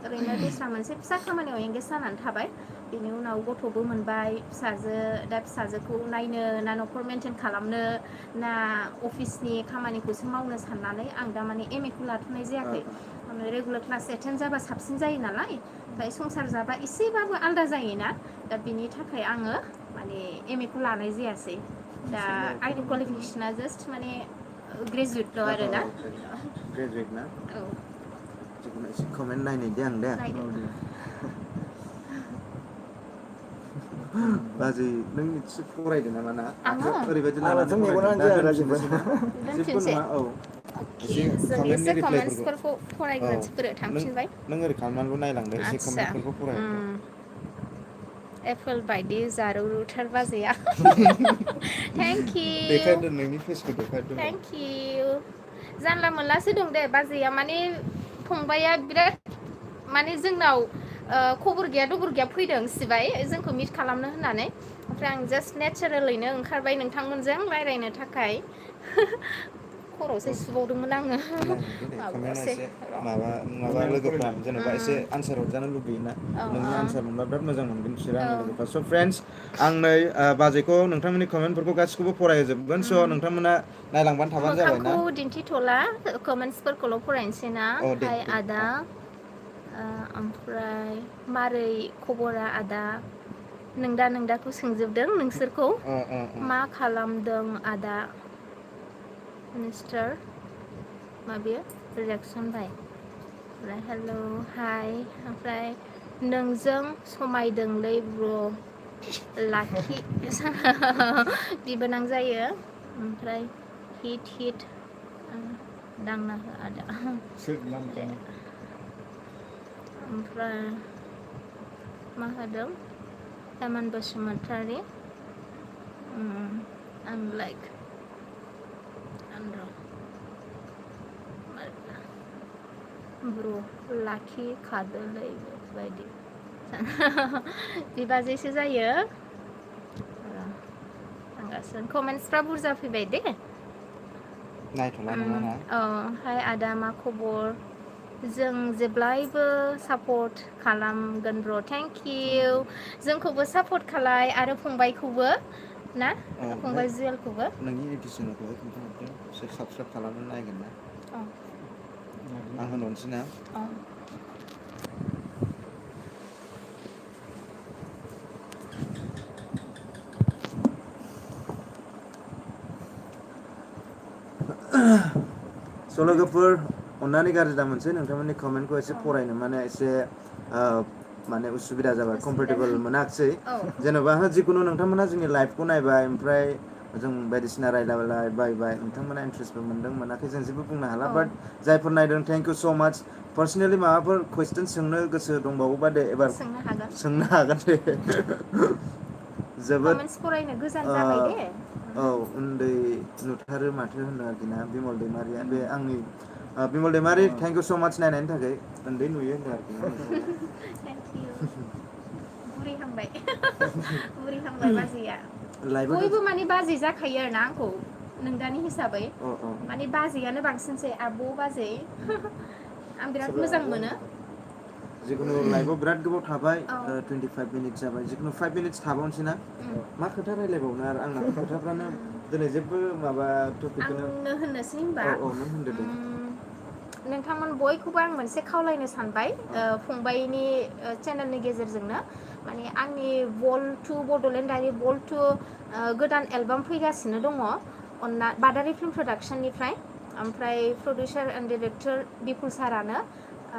ओरैनो दस्रा मोनसे फिसा खामानियाव एंगेज जानानै थाबाय बेनि उनाव गथ'बो मोनबाय दा फिसाजोखौ नायनो ना न'खर मेनटेन खालामनो ना अफिसनि खामानिखौसो मावनो साननानै आं दा माने एम ए खौ लाथ'नाय जायाखै रेगुलार क्लास एटेन्ड जाबा साबसिन जायो नालाय ओमफ्राय संसार जाबा एसेबाबो आलादा जायोना दा बिनि थाखाय आङो माने एम ए खौ लानाय जायासै दा आंनि क्वालिफिकेसना जास्ट माने ग्रेजुवेटल' आरोना ग्रेजुवेट ना एसे कमेन्ट नायनाय दे आं दे बाजै नों एसे फरायदों नामा ना ओरैबायदि लानानै फरायदों दा दोनफिननोसै ना जेबो नङा एसे कमेन्टनि रिप्लाइफोरखौ थांफिनबाय नों ओरै खालामनानैल' नायलांदो एसे कमेन्टफोरखौ फरायलांदो एप्पल बायदि जारौरुथार बाजैया थेंक देखायदो नोंनि फेसखौ देखायदो इउ जानला मोनलासो दं दे बाजैया माने फंबाया बिराद माने जोंनाव खबर गैया दबर गैया फैदों सिबाय जोंखौ मिट खालामनो होननानै ओमफ्राय आं जास्ट नेचारेलैनो ओंखारबाय नोंथांमोनजों रायज्लायनो थाखाय खर'सो सुबावदोंमोन आङो माबायावसै माबा लोगोफ्रा जेनेबा एसे आनसार हरजानो लुगैयोना नोंनि आनसार मोनबा बिराद मोजां मोनगोन बिसोरो आंनि लोगोफ्रा स' फ्रेन्ड्स आं नै बाजैखौ नोंथांमोननि कमेन्टफोरखौ गासिखौबो फरायहोजोबगोन स' नोंथांमोना नायलांबानो थाबानो जाबाय ना मोखांखौ दिन्थिथ'ला कमेन्ट्सफोरखौल' फरायनोसै ना हाय आदा ओमफ्राय मारै खबरा आदा नोंदाखौ सोंजोबदों नोंसोरखौ मा खालामदों आदा मिस्टार माबेयो रिजेक्सन बाय ओमफ्राय हेल' हाय ओमफ्राय नोंजों समायदोंलै ब्र' लाखि बिबोनां जायो ओमफ्राय हिट दांना हो आदा ओमफ्राय मा होदों हेमन बसुमतारी आं लाइक ब्र' लाखि खादोलै बायदि बिबाजैसो जायो थांगासिनो कमेन्ट्सफ्रा बुरजा फैबाय दे नायथ'ला नङा ना हाय आदा मा खबर जों जेब्लायबो सापर्ट खालामगोन ब्र' थेंक इउ जोंखौबो सापर्ट खालाय आरो फंबायखौबो ना फंबाय जुवेलखौबो नोंनि इउटुब चेनेलखौबो खोन्थाहरदो बिसोर साबसक्राइब खालामनो नायगोन ना आं होनहरनोसै ना स' लोगोफोर अननानै गाज्रि दा मोनसै नोंथांमोननि कमेन्टखौ एसे फरायनो माने एसे माने उसुबिदा जाबाय कम्फर्टेबल मोनाखिसै जेन'बा जिखुनु नोंथांमोना जोंनि लाइभखौ नायबाय ओमफ्राय जों बायदिसिना रायलायबाय बायबाय नोंथांमोना इन्ट्रेस्टबो मोनदों मोनाखै जों जेबो बुंनो हाला बाट जायफोर नायदों थेंक इउ स' माच पार्सनेलि माबाफोर कुइससन सोंनो गोसो दंबावोबा दे एबार सोंनो हागोन दे जोबोद कमेन्ट्स फरायनो गोजान जाबाय दे औ उन्दै नुथारो माथो होनो आरोखि ना बिमल दैमारिया बे आंनि बिमल दैमारि थेंक इउ स' माच नायनायनि थाखाय उन्दै नुयो होनो आरोखि बुरिहांबाय बुरिहांबाय बाजैया बयबो माने बाजै जाखायो आरोना आंखौ नोंदानि हिसाबै माने बाजैयानो बांसिनसै आब' बाजै आं बिराद मोजां मोनो जिखुनु लाइभआव बिराद गोबाव थाबाय 25 मिनिट्स जाबाय जिखुनु 5 मिनिट्स थाबावनोसै ना मा खोथा रायलायबावनो आरो आंनाथ' खोथाफ्रानो दिनै जेबो माबा टपिकखौनो आंनो होननोसै होनबा औ नों होनदो दे नोंथांमोन बयखौबो आं मोनसे खावलायनो सानबाय फंबाइनि चेनेलनि गेजेरजोंनो माने आंनि बल टु बड'लेण्ड डायरि बल टु गोदान एलबाम फैगासिनो दङ अनना बादारि फिल्म प्रडाक्सननिफ्राय ओमफ्राय प्रडिउसार एन्ड डिरेक्टर बिपुल सारानो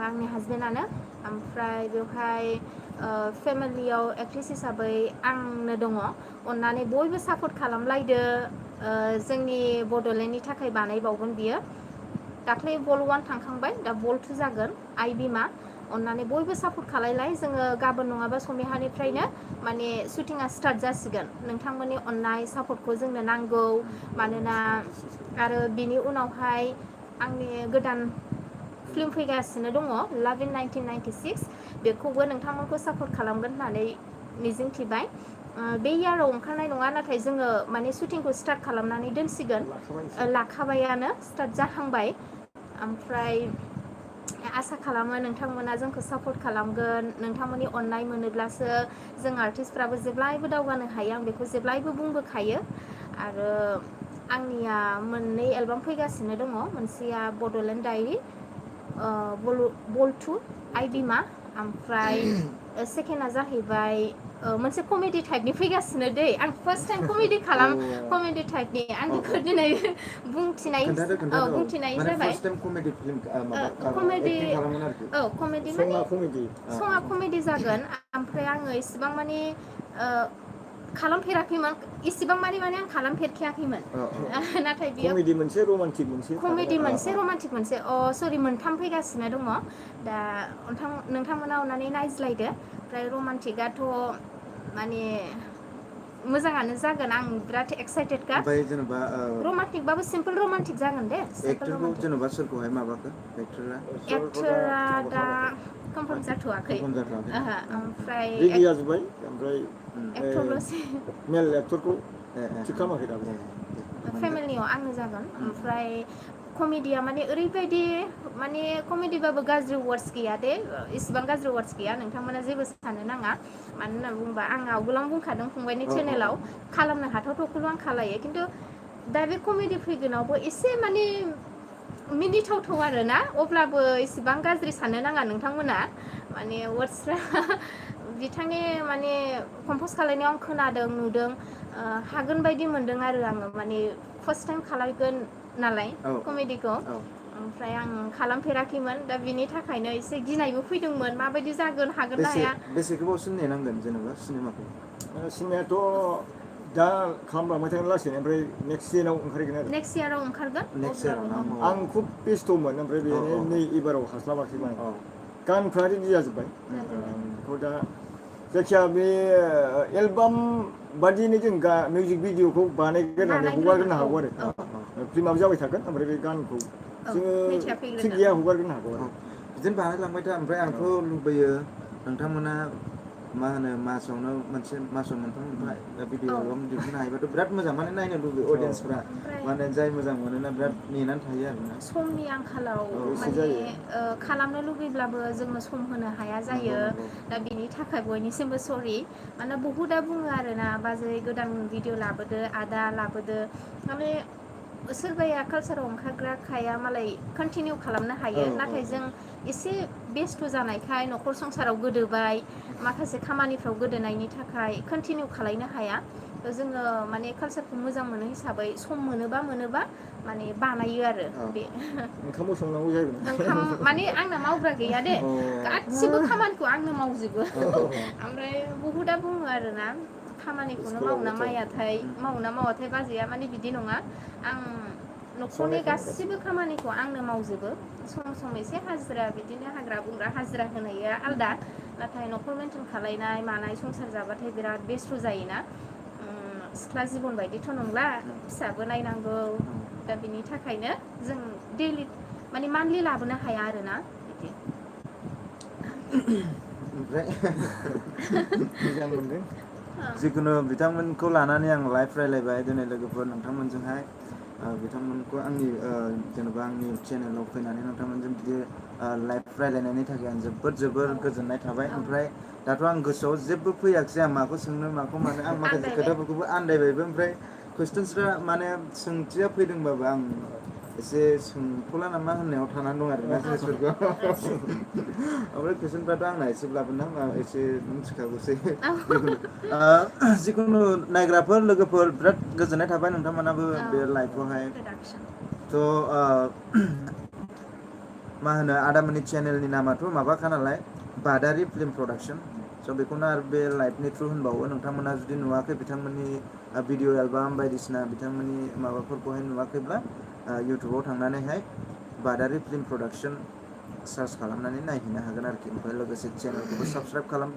आंनि हाजबेन्डआनो ओमफ्राय बेवहाय फेमिलियाव एक्ट्रेस हिसाबै आंनो दङ अननानै बयबो सापर्ट खालामलायदो जोंनि बड'लेण्डनि थाखाय बानायबावगोन बियो दाख्लै बल 1 थांखांबाय दा बल 2 जागोन आइ बिमा अननानै बयबो सापर्ट खालायलाय जोङो गाबोन नङाबा समनिहानिफ्रायनो माने शुटिंआ स्टार्ट जासिगोन नोंथांमोननि अननाय सापर्टखौ जोंनो नांगौ मानोना आरो बिनि उनावहाय आंनि गोदान फिल्म फैगासिनो दङ लाभ इन 1996 बेखौबो नोंथांमोनखौ सापर्ट खालामगोन होननानै मिजिंथिबाय बे इयाराव ओंखारनाय नङा नाथाय जोङो माने शुटिंखौ स्टार्ट खालामनानै दोनसिगोन लाखाबायानो स्टार्ट जाहांबाय ओमफ्राय आसा खालामो नोंथांमोना जोंखौ सापर्ट खालामगोन नोंथांमोननि अननाय मोनोब्लासो जों आर्टिस्टफ्राबो जेब्लायबो दावगानो हायो आं बेखौ जेब्लायबो बुंबोखायो आरो आंनिया मोननै एलबाम फैगासिनो दङ मोनसेया बड'लेण्ड डायरि बल 2 आइ बिमा ओमफ्राय सेकेन्डआ जाहैबाय मोनसे कमेडि टाइपनि फैगासिनो दै आं फार्स्ट टाइम कमेडि टाइपनि आं बेखौ दिनै बुंथिनाय जाबाय कमेडि माने सङा कमेडि जागोन ओमफ्राय आङो इसिबां माने खालामफेराखैमोन इसिबां माने आं खालामफेरखायाखैमोन नाथाय बियो कमेडि मोनसे रमान्टिक मोनसे सरि मोनथाम फैगासिनो दङ दा नोंथांमोना अननानै नायज्लायदो ओमफ्राय रमान्टिकआथ' माने मोजाङानो जागोन आं बिराद एक्साइटेडखा ओमफ्राय जेनेबा रमान्टिकबाबो सिम्पोल रमान्टिक जागोन दे एक्टरखौ जेनेबा सोरखौहाय माबाखो एक्टरा दा कनफार्म जाथ'वाखै ओमफ्राय रेडि जाजोब्बाय ओमफ्राय एक्टरल'सै मेल एक्टरखौ थिग खालामाखै दाबो फेमिलियाव आंनो जागोन ओमफ्राय कमेडिया माने ओरैबायदि माने कमेडिबाबो गाज्रि वार्डस गैया दे इसिबां गाज्रि वार्डस गैया नोंथांमोना जेबो साननो नाङा मानो होनना बुङोबा आं आवगोलावनो बुंखादों फंबायनि चेनेलाव खालामनो हाथावथावखौल' आं खालायो खिन्थु दा बे कमेडि फैगोनावबो एसे माने मिनिथावथाव आरो ना अब्लाबो इसिबां गाज्रि साननो नाङा नोंथांमोना माने वार्डसफ्रा बिथांनि माने कमपज खालायनायाव आं खोनादों नुदों हागोन बायदि मोनदों आरो आङो माने फार्स्ट टाइम खालायगोन नालाय कमेडिखौ ओमफ्राय आं खालामफेराखैमोन दा बिनि थाखायनो एसे गिनायबो फैदोंमोन माबायदि जागोन हागोन ना हाया बेसे गोबावसिम नेनांगोन जेनेबा सिनेमायाथ' दा खालामलांबाय थागोन लासैनो ओमफ्राय नेक्स्ट इयाराव ओंखारहैगोन आरो नेक्स्ट इयाराव ओंखारगोन आं खुब बेस्थ'मोन ओमफ्राय बेनो नै एबाराव हास्लाबाखैमोन गानफ्रा रेडि जाजोब्बाय बेखौ दा जायखिया बे एलबाम बादिनो जों मिउजिक भिडिअखौ बानायग्रोनानै हगारग्रोनो हागौ आरो फिल्माबो जाबाय थागोन ओमफ्राय बे गानखौ जोङो थिग गैया हगारग्रोनो हागौ आरो बिदिनो बानायलांबाय था ओमफ्राय आंथ' लुबैयो नोंथांमोना मा होनो मासावनो मासाव मोनफा भिडिअ एलबाम दिहुननो हायोबाथ' बिराद मोजां माने नायनो लुबैयो अडियेन्सफ्रा माने जाय मोजां मोनोना बिराद नेनानै थायो आरोना समनि आंखालाव माने खालामनो लुबैब्लाबो जोङो सम होनो हाया जायो दा बिनि थाखाय बयनिसिमबो सरि माने बहुदा बुङो आरोना बाजै गोदान भिडिअ लाबोदो आदा लाबोदो माने सोरबाया कालसाराव ओंखारग्राखाया मालाय कन्टिनिउ खालामनो हायो नाथाय जों एसे बेस्थ' जानायखाय न'खर संसाराव गोदोबाय माखासे खामानिफ्राव गोदोनायनि थाखाय कन्टिनिउ खालायनो हाया जोङो माने कालसारखौ मोजां मोनो हिसाबै सम मोनोबा माने बानायो आरो बे ओंखामबो संनांगौ जायो ओंखाम माने आंना मावग्रा गैया दे गासिबो खामानिखौ आंनो मावजोबो ओमफ्राय बहुदा बुङो आरोना खामानिखौनो मावना मावाथाय बाजैया माने बिदि नङा आं न'खरनि गासिबो खामानिखौ आंनो मावजोबो सम एसे हाजिरा बिदिनो हाग्रा बंग्रा हाजिरा होनाया आलदा नाथाय न'खर मेन्टेन खालायनाय मानाय संसार जाबाथाय बिराद बेस्थ' जायोना सिख्ला जिबन बायदिथ' नंला फिसाबो नायनांगौ दा बिनि थाखायनो जों दैलि माने मान्थलि लाबोनो हाया आरोना बिदि ओमफ्राय मोजां मोनदों जिखुनु बिथांमोनखौ लानानै आं लाइभ रायलायबाय दिनै लोगोफोर नोंथांमोनजोंहाय बिथांमोनखौ आंनि जेनेबा आंनि चेनेलाव फैनानै नोंथांमोनजों बिदि लाइभ रायलायनायनि थाखाय आं जोबोर गोजोननाय थाबाय ओमफ्राय दाथ' आं गोसोआव जेबो फैयाखिसै आं माखौ सोंनो माखौ मानो आं माखासे खोथाफोरखौबो आन्दायबायबो ओमफ्राय कुइसन्सफ्रा माने सोंथिया फैदोंबाबो आं एसे सोंथ'ला नामा होननायाव थानानै दं आरोना जिनिसफोरखौ ओमफ्राय कुइसनफ्राथ' आंना एसेब्लाबो ना एसे मिथिखागौसै जिखुनु नायग्राफोर लोगोफोर बिराद गोजोननाय थाबाय नोंथांमोनाबो बे लाइभआवहाय थ' मा होनो आदामोननि चेनेलनि नामाथ' माबाखा नालाय बादारि फिल्म प्रडाक्सन स' बेखौनो आरो बे लाइभनि थ्रु होनबावो नोंथांमोना जुदि नुवाखै बिथांमोननि भिडिअ एलबाम बायदिसिना बिथांमोननि माबाफोरखौहाय नुवाखैब्ला इउटुबाव थांनानैहाय बादारि फिल्म प्रडाक्सन सार्च खालामनानै नायहैनो हागोन आरोखि ओमफ्राय लोगोसे चेनेलखौबो साबस्क्राइब खालाम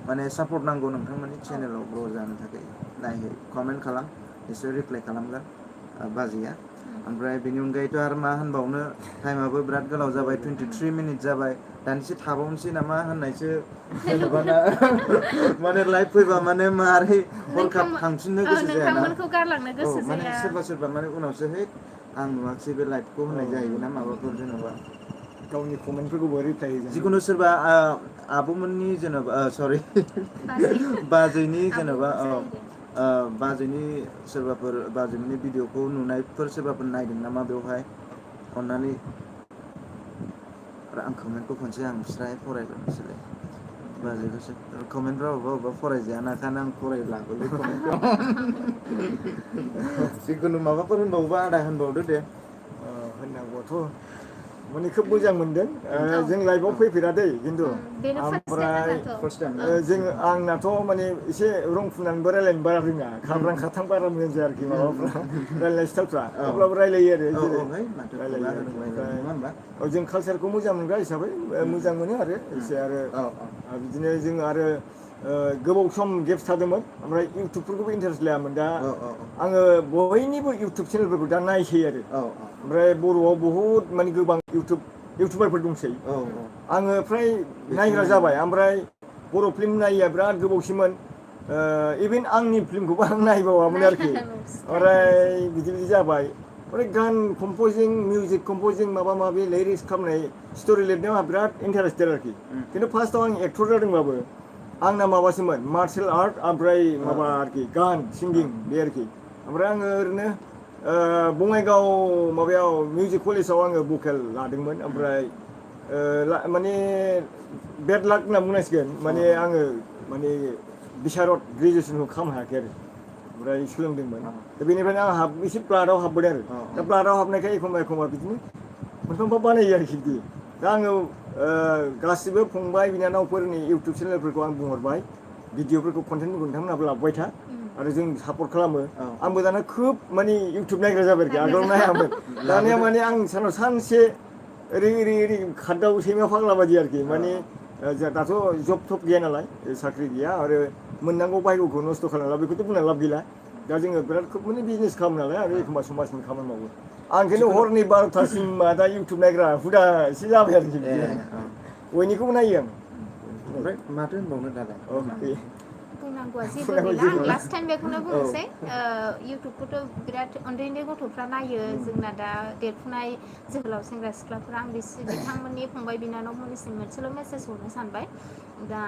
माने सापर्ट नांगौ नोंथांमोननि चेनेलाव ग्र' जानो थाखाय नायहै कमेन्ट खालाम एसे रिप्लाइ खालामगोन बाजैया ओमफ्राय बेनि अनगायैथ' आरो मा होनबावनो टाइमाबो बिराद गोलाव जाबाय 23 मिनिट जाबाय दानिसो थाबावनोसै नामा होननायसो जेनेबा ना माने लाइभ फैबा माने मारै हरखाब थांफिननो गोसो जायाना माने सोरबा माने उनावसो है आं नुवाखिसै बे लाइभखौ होननाय जाहैगोन ना माबाफोर जेनेबा गावनि कमेन्टफोरखौबो रिप्लाइ होयो जिखुनु सोरबा आब'मोननि जेनेबा सरि बाजैनि जेनेबा बाजैनि सोरबाफोर बाजैनि भिडिअखौ नुनायफोर सोरबाफोर नायदों नामा बेवहाय अन्नानै आं कमेन्टखौ खनसे आं स्राय फरायग्रोनोसैलाय बाजैखौसो कमेन्टफ्रा अबेबा फरायजाया नाखानो आं फरायलाबोलै कमेन्टखौ जिखुनु माबाफोर होनबावोबा आदा होनबावदो दे होननांगौआथ' माने खोब मोजां मोनदों जों लाइभआव फैफेरा दै खिन्थु ओमफ्राय जों आंनाथ' माने एसे रं फुनानैबो रायलायनो बारा रोङा खाब्रां खाथां बारा मोजां जाया आरोखि माबाफ्रा रायलायनाय स्टाइलफ्रा अब्लाबो रायलायो आरो जेरै रायलायो ओमफ्राय जों कालसारखौ मोजां मोनग्रा हिसाबै मोजां मोनो आरो एसे आरो बिदिनो जों आरो गोबाव सम गेप्स थादोंमोन ओमफ्राय इउटुबफोरखौबो इन्टारेस्ट लायामोन दा आङो बयनिबो इउटुब चेनेलफोरखौ दा नायसै आरो ओमफ्राय बर'आव बहुद माने गोबां इउटुबारफोर दंसै आङो फ्राय नायग्रा जाबाय ओमफ्राय बर' फिल्म नायिया बिराद गोबावसैमोन इभेन आंनि फिल्मखौबो आं नायबावामोन आरोखि ओमफ्राय बिदि जाबाय ओमफ्राय गान कम्पजिं मिउजिक कम्पजिं माबा माबि लिरिक्स खालामनाय स्ट'रि लिरनायाव आंहा बिराद इन्टारेस्टेड आरोखि खिन्थु फार्स्टआव आं एक्टर जादोंबाबो आंना माबासोमोन मार्शेल आर्ट ओमफ्राय माबा आरोखि गान सिंगिं बे आरोखि ओमफ्राय आङो ओरैनो बङाइगाव माबायाव मिउजिक कलेजाव आङो भकेल लादोंमोन ओमफ्राय माने बेड लाक होनना बुंनांसिगोन माने आङो माने बिसारत ग्रेजुवेसनखौ खालामनो हायाखै आरो ओमफ्राय सोलोंदोंमोन दा बेनिफ्रायनो आं एसे ब्लाडआव हाबबोदों आरो दा ब्लाडआव हाबनायखाय एखमबा बिदिनो मोनफा मोनफा बानायो आरोखि बिदि दा आङो गासिबो फंबाय बिनानावफोरनि इउटुब चेनेलफोरखौ आं बुंहरबाय भिडिअफोरखौ कन्टेन्टफोरखौ नोंथांमोनहाबो लाबोबाय था आरो जों सापर्ट खालामो आंबो दाना खोब माने इउटुब नायग्रा जाबाय आरोखि आगोलाव नायामोन दानिया माने आं सानाव सानसे ओरै खारदाव सैमा फाग्ला बायदि आरोखि माने दाथ' जब थब गैया नालाय साख्रि गैया आरो मोननांगौ भाग्यखौ नस्थ' खालामला बेखौथ' बुंना लाब गैला दा जोङो बिराद खोब माने बिजनेस खालामो नालाय आरो एखमबा समाजनि खामानि मावो आं खिन्थु हरनि 12थासिमा दा इउटुब नायग्रा हुदा एसे जाबाय आरोखि बयनिखौबो नायो आं ओमफ्राय माथो होनबावनो दादा बुंनांगौआ जेबो गैला आं लास्ट टाइम बेखौनो बुंनोसै इउटुबखौथ' बिराद उन्दै उन्दै गथ'फ्रा नायो जोंना दा देरफुनाय जोहोलाव सेंग्रा सिख्लाफोरा आं बिथांमोननि फंबाय बिनानावमोननिसिम मोनसेल' मेसेज हरनो सानबाय दा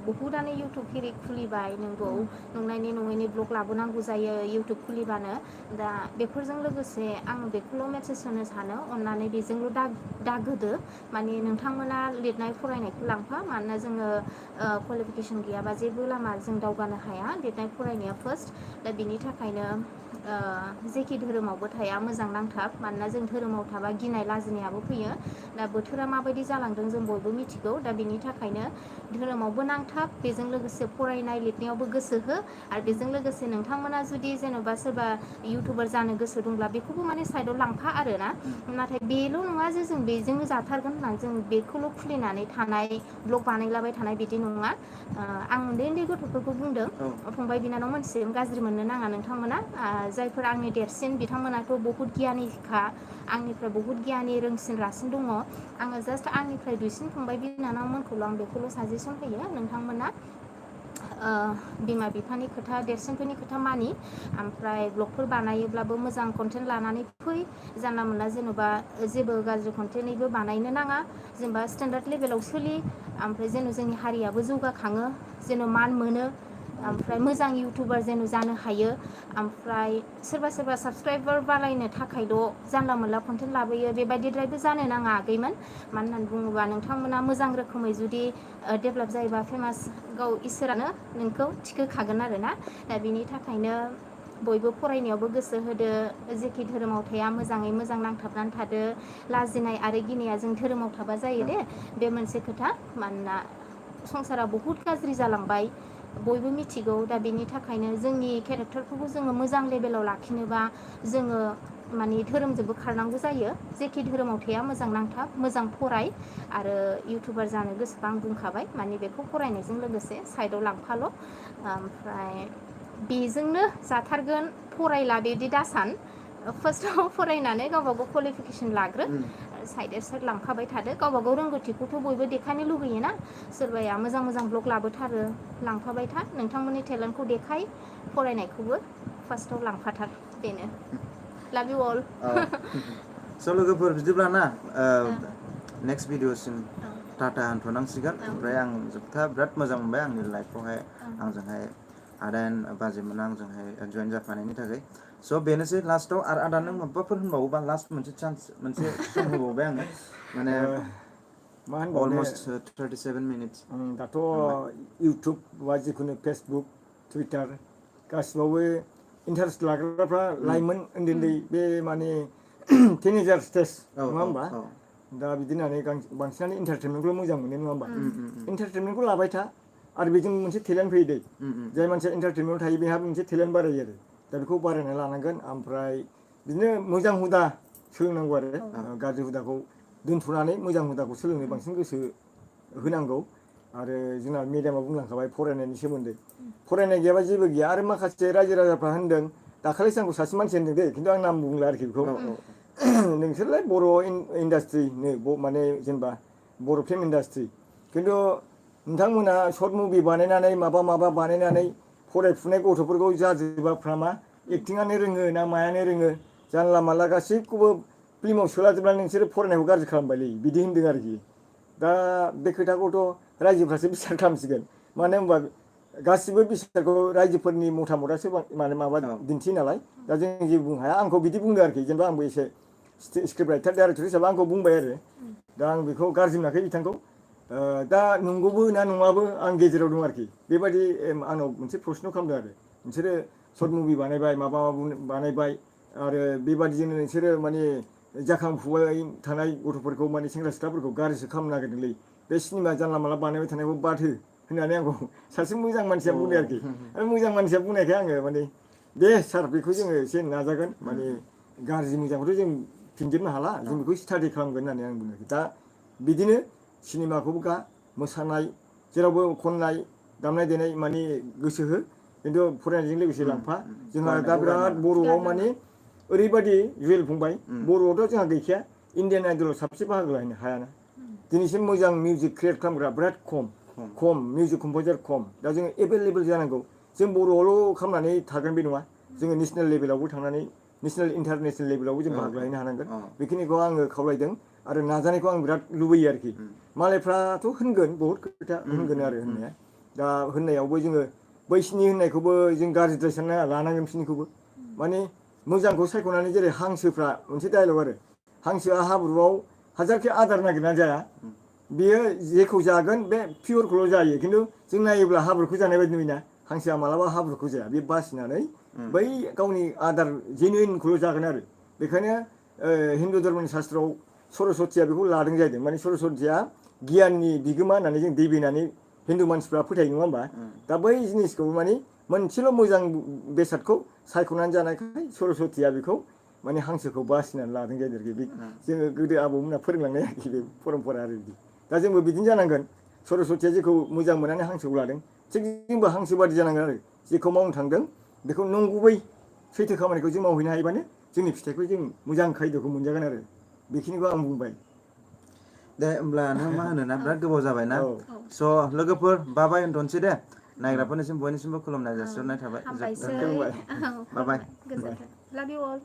बहुदानो इउटुब एरि खुलिबाय नंगौ नंनायनि नङैनि ब्लग लाबोनांगौ जायो इउटुब खुलिबानो दा बेफोरजों लोगोसे आं बेखौल' मेसेज होनो सानो अननानै बेजोंल' दागोदो माने नोंथांमोना लिरनाय फरायनायखौ लांफा मानोना जोङो क्वालिफिकेसन गैयाबा जेबो लामा जों दावगानो हाया लिरनाय फरायनाया फार्स्ट दा बिनि थाखायनो जेखि धोरोमावबो थाया मोजां नांथाब मानोना जों धोरोमाव थाबा गिनाय लाजिनायाबो फैयो दा बोथोरा माबायदि जालांदों जों बयबो मिथिगौ दा बिनि थाखायनो धोरोमावबो नांथाब बेजों लोगोसे फरायनाय लिरनायावबो गोसो हो आरो बेजों लोगोसे नोंथांमोना जुदि जेन'बा सोरबा इउटुबार जानो गोसो दंब्ला बेखौबो माने साइडआव लांफा आरो ना नाथाय बेल' नङा जे जों बेजोंनो जाथारगोन होननानै जों बेखौल' खुलिनानै थानाय ब्लग बानायलाबाय थानाय बिदि नङा आं उन्दै उन्दै गथ'फोरखौ बुंदों फंबाय बिनानाव मोनसिम गाज्रि मोननो नाङा नोंथांमोना जायफोर आंनि देरसिन बिथांमोनाथ' बहुद गियानिखा आंनिफ्राय बहुद गियानि रोंसिन रासिन दङ आङो जास्ट आंनिफ्राय दुइसिन फंबाय बिनानावमोनखौल' आं बेखौल' साजेसन होयो नोंथांमोना बिमा बिफानि खोथा देरसिनफोरनि खोथा मानि ओमफ्राय ब्लगफोर बानायोब्लाबो मोजां कन्टेन्ट लानानै फै जानला मोनला जेन'बा जेबो गाज्रि कन्टेन्टनिबो बानायनो नाङा जेनेबा स्टेन्डार्ड लेभेलाव सोलि ओमफ्राय जेन' जोंनि हारियाबो जौगाखाङो जेन' मान मोनो ओमफ्राय मोजां इउटुबार जेन' जानो हायो ओमफ्राय सोरबा सोरबा साबसक्राइबार बारायनो थाखायल' जानला मोनला कन्टेन्ट लाबोयो बेबायदिद्रायबो जानो नाङा आगैमोन मानो होननानै बुङोबा नोंथांमोना मोजां रोखोमै जुदि डेभेलप जायोबा फेमास गाव इसोरानो नोंखौ थिखोखागोन आरो ना दा बिनि थाखायनो बयबो फरायनायावबो गोसो होदो जेखि धोरोमाव थाया मोजाङै मोजां नांथाबनानै थादो लाजिनाय आरो गिनाया जों धोरोमाव थाबा जायो दे बे मोनसे खोथा मानोना संसारा बहुद गाज्रि जालांबाय बयबो मिथिगौ दा बेनि थाखायनो जोंनि केरेक्टारफोरखौ जोङो मोजां लेभेलाव लाखिनोबा जोङो माने धोरोमजोंबो खारनांगौ जायो जेखि धोरोमाव थाया मोजां नांथाब मोजां फराय आरो इउटुबार जानो गोसोबा आं बुंखाबाय माने बेखौ फरायनायजों लोगोसे साइडआव लांफाल' ओमफ्राय बेजोंनो जाथारगोन फरायला बिदि दासान फार्स्टआव फरायनानै गावबा गाव क्वालिफिकेसन लाग्रो साइड लांफाबाय थादो गावबा गाव रोंगौथिखौथ' बयबो देखायनो लुगैयोना सोरबाया मोजां मोजां ब्लग लाबोथारो लांफाबाय था नोंथांमोननि टेलेन्टखौ देखाय फरायनायखौबो फार्स्टआव लांफाथार बेनो लाभ इउ अल स' लोगोफोर बिदिब्ला ना नेक्स्ट भिडिअसिम टाटा होनथ'नांसिगोन ओमफ्राय आं जोबथा बिराद मोजां मोनबाय आंनि लाइफआवहाय आंजोंहाय आदान बाजैमोना आंजोंहाय जइन जाफानायनि थाखाय स' बेनोसै लास्टआव आरो आदा नों माबाफोर होनबावोबा लास्ट मोनसे चान्स मोनसे सम होबावबाय आङो माने मा होनबावनो अलमस्ट 37 मिनिट्स दाथ' इउटुब बा जिखुनु फेसबुक टुइटार गासिबावबो इन्टारेस्ट लाग्राफ्रा लाइमोन उन्दै उन्दै बे माने टिनेजार स्टेज नङा होमबा दा बिदिनो बांसिनानो इन्टारटेनमेन्टखौल' मोजां मोनो नङा होमबा इन्टारटेनमेन्टखौ लाबाय था आरो बेजों मोनसे टेलेन्ट फैयो दै जाय मानसिया इन्टारटेनमेन्टआव थायो बेहा मोनसे टेलेन्ट बारायो आरो दा बेखौ बारायना लानांगोन ओमफ्राय बिदिनो मोजां हुदा सोलोंनांगौ आरो गाज्रि हुदाखौ दोनथ'नानै मोजां हुदाखौ सोलोंनो बांसिन गोसो होनांगौ आरो जोंना मेडामा बुंलांखाबाय फरायनायनि सोमोन्दै फरायनाय गैयाबा जेबो गैया आरो माखासे रायजो राजाफ्रा होनदों दाखालिसो आंखौ सासे मानसि होनदों दे खिन्थु आं नाम बुंला आरोखि बेखौ नोंसोरलाय बर' इन्डास्ट्रिनो माने जेनेबा बर' फिल्म इन्डास्ट्रि खिन्थु नोंथांमोना सर्ट मुभि बानायनानै माबा बानायनानै फरायफुनाय गथ'फोरखौ जाजोबाफ्रा मा एक्टिङानो रोङो ना मायानो रोङो जानला मानला गासैखौबो फिल्माव सोलाजोबनानै नोंसोरो फरायनायखौ गाज्रि खालामबायलै बिदि होनदों आरोखि दा बे खोथाखौथ' रायजोफ्रासो बिसार खालामसिगोन मानो होनबा गासिबो बिसारखौ रायजोफोरनि मतामतआसो माने माबा दिन्थियो नालाय दा जों जेबो बुंनो हाया आंखौ बिदि बुंदों आरोखि जेनेबा आंबो एसे स्क्रिप्ट राइटार डाइरेक्टर हिसाबै आंखौ बुंबाय आरो दा आं बेखौ गाज्रि मोनाखै बिथांखौ दा नंगौबो ना नङाबो आं गेजेराव दं आरोखि बेबायदि आंनाव मोनसे प्रश्न खालामदों आरो नोंसोरो सर्ट मुभि बानायबाय माबा बानायबाय आरो बेबादिजोंनो नोंसोरो माने जाखांफुबाय थानाय गथ'फोरखौ माने सेंग्रा सिख्लाफोरखौ गाज्रिसो खालामनो नागिरदोंलै बे सिनेमा जानला मानला बानायबाय थानायखौ बाद हो होननानै आंखौ सासे मोजां मानसिया बुंदों आरोखि आरो मोजां मानसिया बुंनायखाय आङो माने दे सार बेखौ जोङो एसे नाजागोन माने गाज्रि मोजांखौथ' जों फिनजोबनो हाला जों बेखौ स्टाडि खालामगोन होननानै आं बुङो दा बिदिनो सिनेमाखौबो गा मोसानाय जेरावबो खननाय दामनाय देनाय माने गोसो हो खिन्थु फरायनायजों लोगोसे लांफा जोंहा दा बिराद बर'आव माने ओरैबायदि जुवेल फंबाय बर'आवथ' जोंहा गैखाया इण्डियान आइडलाव साबसे बाहागो लाहैनो हायाना दिनैसिम मोजां मिउजिक क्रियेट खालामग्रा बिराद खम खम मिउजिक कम्पोजार खम दा जोङो एभेलेबल जानांगौ जों बर'आवल' खालामनानै थागोन बे नङा जोङो नेसनेल लेभेलावबो थांनानै नेसनेल इन्टारनेसनेल लेभेलावबो जों बाहागो लाहैनो हानांगोन बेखिनिखौ आङो खावलायदों आरो नाजानायखौ आं बिराद लुबैयो आरोखि मालायफ्राथ' होनगोन बहुद खोथा होनगोन आरो होननाया दा होननायावबो जोङो बैसिनि होननायखौबो जों गाज्रिद्राय साननाङा लानांगोन बिसिनिखौबो माने मोजांखौ सायख'नानै जेरै हांसोफ्रा मोनसे डायलग आरो हांसोआ हाब्रुआव हाजारखि आदार नागिरनानै जाया बेयो जेखौ जागोन बे पियरखौल' जायो खिन्थु जों नायोब्ला हाब्रुखौ जानाय बायदि नुयोना हांसोआ मालाबा हाब्रुखौ जाया बे बासिनानै बै गावनि आदार जेनुइनखौल' जागोन आरो बेखायनो हिन्दु धर्मनि शास्त्रआव सरस्वतीया बेखौ लादों जाहैदों माने सरस्वतीया गियाननि बिगोमा होननानै जों देबिनानै हिन्दु मानसिफ्रा फोथायो नङा होमबा दा बै जिनिसखौ माने मोनसेल' मोजां बेसादखौ सायख'नानै जानायखाय सरस्वतीया बेखौ माने हांसोखौ बासिनानै लादों जाहैदों आरोखि बे जोङो गोदो आबौमोनहा फोरोंलांनाय आरोखि बे परम्परा आरो बिदि दा जोंबो बिदिनो जानांगोन सरस्वतीया जेखौ मोजां मोननानै हांसोखौ लादों थिग जोंबो हांसो बादि जानांगोन आरो जेखौ मावनो थांदों बेखौ नंगुबै सैथो खामानिखौ जों मावहैनो हायोबानो जोंनि फिथाइखौ जों मोजां खायद'खौ मोनजागोन आरो बेखिनिखौ आं बुंबाय दे होमब्ला नों मा होनो ना बिराद गोबाव जाबायना स' लोगोफोर बाबाय दोनथ'नोसै दे नायग्राफोरनिसिम बयनिसिमबो खुलुमनाय जासिहरनाय थाबाय हामबायसै बाय बाय गोजोन्थों लाभ इउ अल